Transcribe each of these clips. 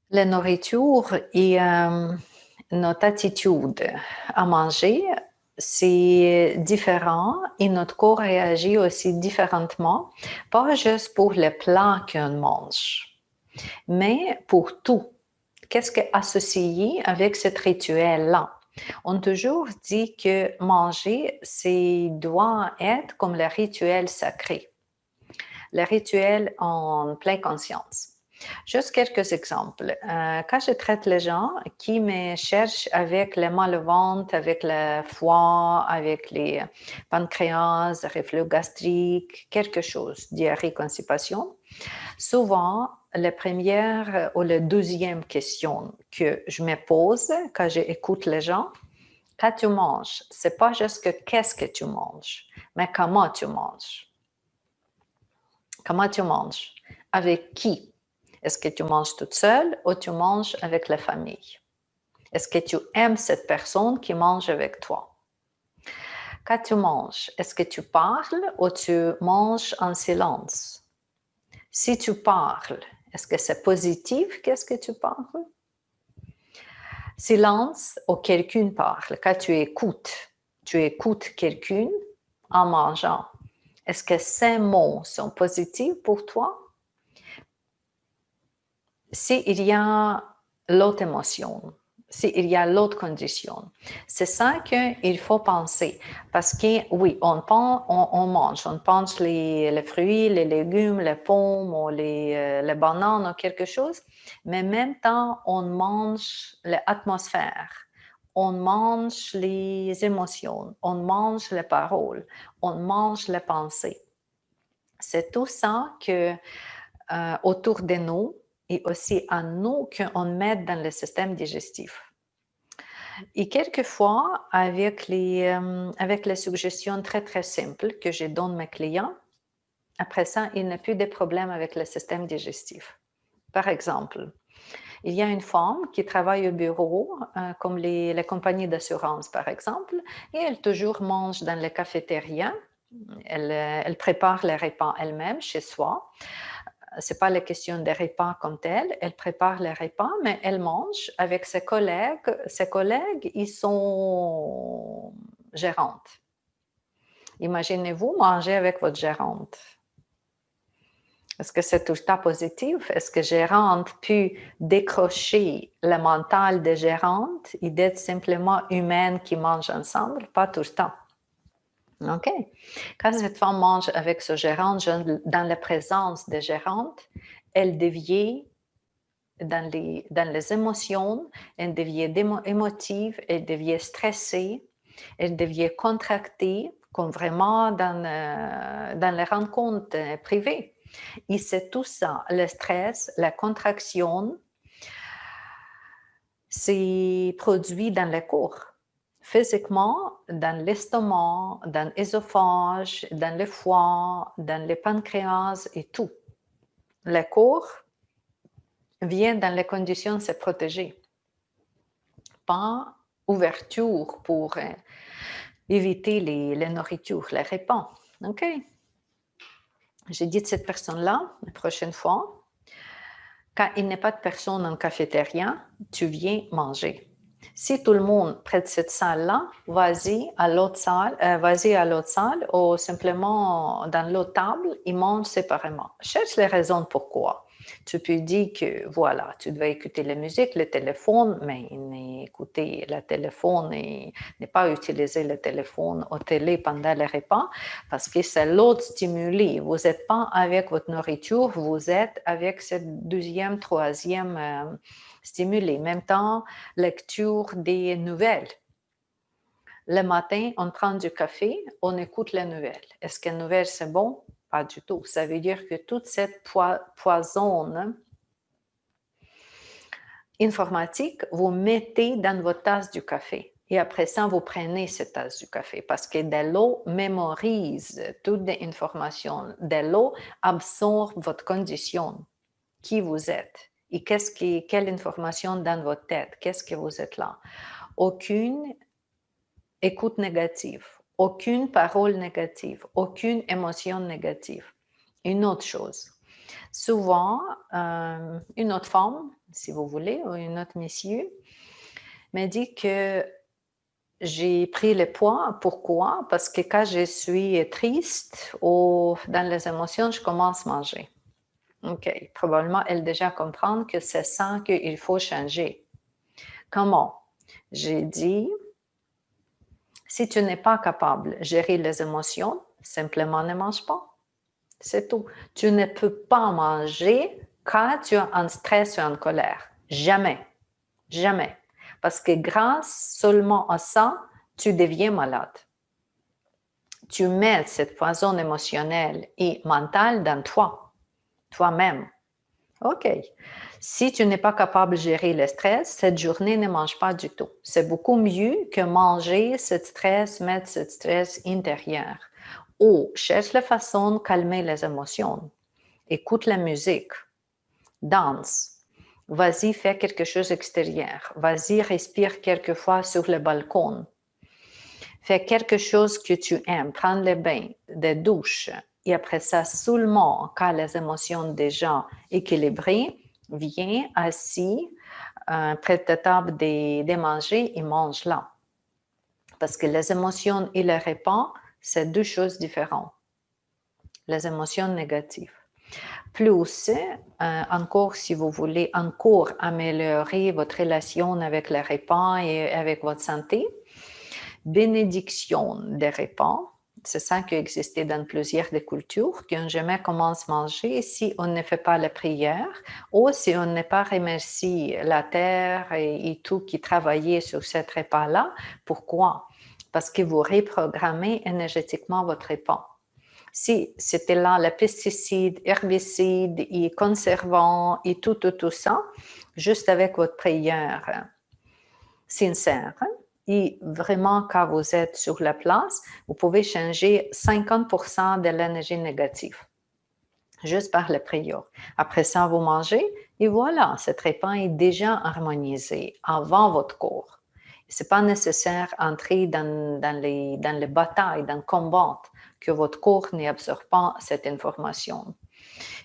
La nourriture et notre attitude à manger, c'est différent et notre corps réagit aussi différemment, pas juste pour le plat qu'on mange, mais pour tout. Qu'est-ce qui est associé avec ce rituel-là? On toujours dit que manger, c'est doit être comme le rituel sacré, le rituel en pleine conscience. Juste quelques exemples. Quand je traite les gens qui me cherchent avec les mal au ventre, avec le foie, avec les pancréas, reflux gastrique, quelque chose, diarrhée, constipation, souvent, la première ou la deuxième question que je me pose quand j'écoute les gens, quand tu manges, c'est pas juste que qu'est-ce que tu manges, mais comment tu manges. Comment tu manges? Avec qui? Est-ce que tu manges toute seule ou tu manges avec la famille? Est-ce que tu aimes cette personne qui mange avec toi? Quand tu manges, est-ce que tu parles ou tu manges en silence? Si tu parles, est-ce que c'est positif? Qu'est-ce que tu parles? Silence ou quelqu'un parle. Quand tu écoutes quelqu'un en mangeant. Est-ce que ces mots sont positifs pour toi? S'il y a l'autre émotion, s'il y a l'autre condition, c'est ça qu'il faut penser. Parce que oui, on mange les fruits, les légumes, les pommes ou les bananes ou quelque chose, mais en même temps, on mange l'atmosphère, on mange les émotions, on mange les paroles, on mange les pensées. C'est tout ça que autour de nous et aussi à nous qu'on met dans le système digestif. Et quelquefois, avec les suggestions très, très simples que je donne à mes clients, après ça, il n'y a plus de problème avec le système digestif. Par exemple, il y a une femme qui travaille au bureau, comme les compagnies d'assurance, par exemple, et elle toujours mange dans les cafétérias. Elle prépare les repas elle-même chez soi. C'est pas la question des repas comme tel. Elle prépare les repas, mais elle mange avec ses collègues. Ses collègues, ils sont gérantes. Imaginez-vous manger avec votre gérante. Est-ce que c'est tout le temps positif? Est-ce que gérante peut décrocher le mental de gérante et d'être simplement humaine qui mange ensemble? Pas tout le temps. OK. Quand cette femme mange avec ce gérant, dans la présence de gérante, elle devient dans les émotions, elle devient émotive, elle devient stressée, elle devient contractée, comme vraiment dans les rencontres privées. Et c'est tout ça, le stress, la contraction, c'est produit dans le corps. Physiquement, dans l'estomac, dans l'ésophage, dans le foie, dans le pancréas et tout. Le corps vient dans les conditions de se protéger. Pas ouverture pour éviter les nourritures, les repas. OK? J'ai dit de cette personne-là, la prochaine fois, quand il n'y a pas de personne en cafétéria, tu viens manger. Si tout le monde près de cette salle-là, vas-y à l'autre salle ou simplement dans l'autre table, ils mangent séparément. Cherche les raisons pourquoi. Tu peux dire que voilà, tu dois écouter la musique, le téléphone, mais écouter le téléphone et ne pas utiliser le téléphone au télé pendant les repas parce que c'est l'autre stimuli. Vous n'êtes pas avec votre nourriture, vous êtes avec cette deuxième, troisième stimuli. En même temps, lecture des nouvelles. Le matin, on prend du café, on écoute les nouvelles. Est-ce que les nouvelles, c'est bon? Pas du tout. Ça veut dire que toute cette poison informatique, vous mettez dans votre tasse du café. Et après ça, vous prenez cette tasse du café parce que de l'eau mémorise toute l'information. De l'eau absorbe votre condition, qui vous êtes et quelle information dans votre tête, qu'est-ce que vous êtes là. Aucune écoute négative, aucune parole négative, aucune émotion négative. Une autre chose, souvent, une autre femme si vous voulez, ou un autre monsieur, m'a dit que j'ai pris le poids. Pourquoi? Parce que quand je suis triste ou dans les émotions, je commence à manger. OK. Probablement, elle déjà comprend que c'est ça qu'il faut changer. Comment? J'ai dit, si tu n'es pas capable de gérer les émotions, simplement ne mange pas. C'est tout. Tu ne peux pas manger quand tu es en stress ou en colère. Jamais. Jamais. Parce que grâce seulement à ça, tu deviens malade. Tu mets cette poison émotionnelle et mentale dans toi, toi-même. OK. Si tu n'es pas capable de gérer le stress, cette journée ne mange pas du tout. C'est beaucoup mieux que manger ce stress, mettre ce stress intérieur. Ou cherche la façon de calmer les émotions. Écoute la musique. Danse. Vas-y, fais quelque chose d'extérieur. Vas-y, respire quelquefois sur le balcon. Fais quelque chose que tu aimes. Prends le bain, des douches. Et après ça, seulement quand les émotions déjà équilibrées, viens assis près de ta table de manger et mange là. Parce que les émotions et les repas, c'est deux choses différentes. Les émotions négatives. Plus, encore si vous voulez encore améliorer votre relation avec les repas et avec votre santé, bénédiction des repas, c'est ça qui existait dans plusieurs des cultures, qu'on jamais commence à manger si on ne fait pas la prière ou si on n'est pas remercié la terre et tout qui travaillait sur ce repas-là. Pourquoi? Parce que vous reprogrammez énergétiquement votre repas. Si c'était là les pesticides, herbicides et conservants et tout ça, juste avec votre prière sincère, et vraiment, quand vous êtes sur la place, vous pouvez changer 50% de l'énergie négative, juste par la prière. Après ça, vous mangez, et voilà, cette repas est déjà harmonisé avant votre corps. Ce n'est pas nécessaire d'entrer dans les batailles, dans le combat, que votre corps n'absorbe pas cette information.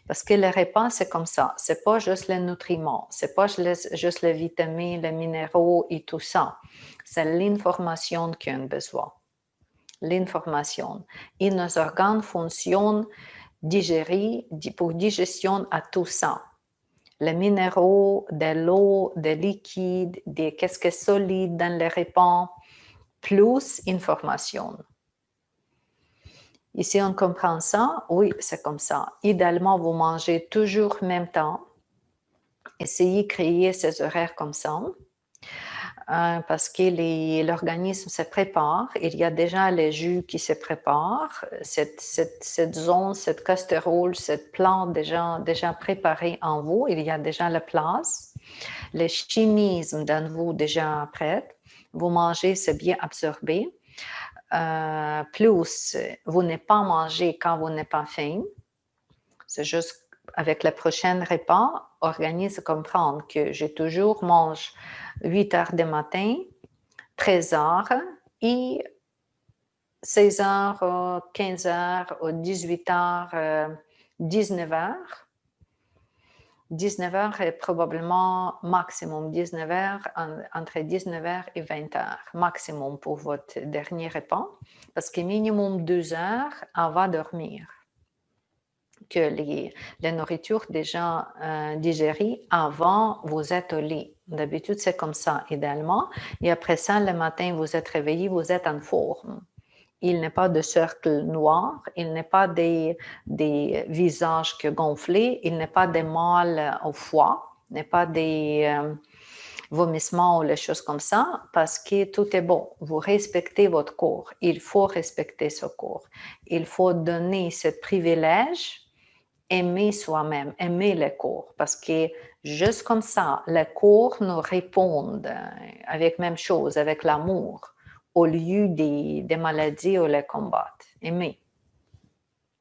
Parce que les repas, c'est comme ça. Ce n'est pas juste les nutriments, ce n'est pas juste les vitamines, les minéraux et tout ça. C'est l'information qu'on a besoin. L'information. Et nos organes fonctionnent pour digestion à tout ça. Les minéraux, de l'eau, des liquides, qu'est-ce qui est solide dans les repas, plus information. Et si on comprend ça, oui, c'est comme ça. Idéalement, vous mangez toujours en même temps. Essayez de créer ces horaires comme ça. Parce que l'organisme se prépare. Il y a déjà les jus qui se préparent. Cette zone, cette casserole, cette plante déjà préparée en vous. Il y a déjà la place. Les chimismes dans vous déjà prêts. Vous mangez, c'est bien absorbé. Plus, vous n'êtes pas mangé quand vous n'êtes pas faim. C'est juste avec le prochain repas, l'organisme comprend que j'ai toujours mangé 8 heures du matin, 13 heures et 16 heures, 15 heures, 18 heures, 19 heures. 19 heures est probablement maximum 19 heures, entre 19 heures et 20 heures, maximum pour votre dernier repas, parce que minimum 2 heures avant de dormir, que les nourritures déjà digérées avant vous êtes au lit. D'habitude, c'est comme ça, idéalement. Et après ça, le matin, vous êtes réveillé, vous êtes en forme. Il n'est pas de cercle noir, il n'est pas des visages gonflés, il n'est pas des mal au foie, il n'est pas des vomissements ou les choses comme ça, parce que tout est bon. Vous respectez votre corps. Il faut respecter ce corps. Il faut donner ce privilège, aimer soi-même, aimer le corps, parce que juste comme ça, le corps nous répond avec la même chose, avec l'amour, au lieu des maladies ou les combats. Aimer.